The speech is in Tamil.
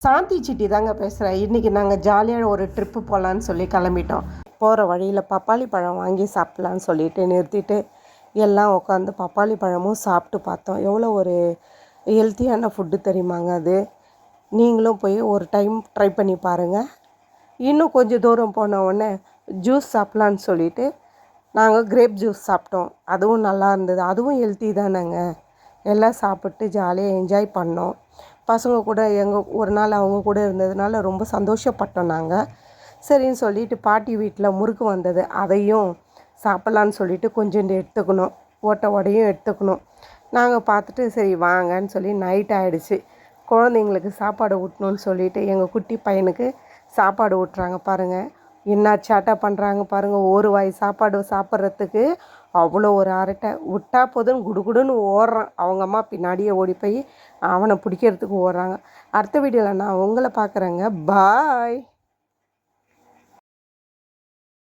சாந்தி சிட்டி தாங்க பேசுகிறேன். இன்றைக்கி நாங்கள் ஜாலியாக ஒரு ட்ரிப்பு போகலான்னு சொல்லி கிளம்பிட்டோம். போகிற வழியில் பப்பாளி பழம் வாங்கி சாப்பிட்லான்னு சொல்லிட்டு நிறுத்திட்டு எல்லாம் உட்காந்து பப்பாளி பழமும் சாப்பிட்டு பார்த்தோம். எவ்வளோ ஒரு ஹெல்த்தியான ஃபுட்டு தெரியுமாங்க அது. நீங்களும் போய் ஒரு டைம் ட்ரை பண்ணி பாருங்கள். இன்னும் கொஞ்சம் தூரம் போன உடனே ஜூஸ் சாப்பிட்லான்னு சொல்லிட்டு நாங்கள் கிரேப் ஜூஸ் சாப்பிட்டோம். அதுவும் நல்லா இருந்தது. அதுவும் ஹெல்த்தி தானேங்க. எல்லாம் சாப்பிட்டு ஜாலியாக என்ஜாய் பண்ணோம். பசங்க கூட ஒரு நாள் அவங்க கூட இருந்ததுனால ரொம்ப சந்தோஷப்பட்டோம் நாங்கள். சரின்னு சொல்லிட்டு பாட்டி வீட்டில் முறுக்கு வந்தது, அதையும் சாப்பிட்லான்னு சொல்லிட்டு கொஞ்சோண்டு எடுத்துக்கணும், வடையும் எடுத்துக்கணும். நாங்கள் பார்த்துட்டு சரி வாங்கன்னு சொல்லி நைட் ஆகிடுச்சு. குழந்தைங்களுக்கு சாப்பாடு ஊட்டணும்னு சொல்லிட்டு எங்கள் குட்டி பையனுக்கு சாப்பாடு ஊட்டுறாங்க பாருங்கள். என்ன சேட்டை பண்ணுறாங்க பாருங்கள். ஒரு வாய் சாப்பாடு சாப்பிட்றதுக்கு அவ்வளோ ஒரு அரட்டை. விட்டா போதுன்னு குடுகுடுன்னு ஓடுறான். அவங்க அம்மா பின்னாடியே ஓடி போய் அவனை பிடிக்கிறதுக்கு ஓடுறாங்க. அடுத்த வீடியோவில் நான் உங்களை பார்க்குறேங்க. பாய்.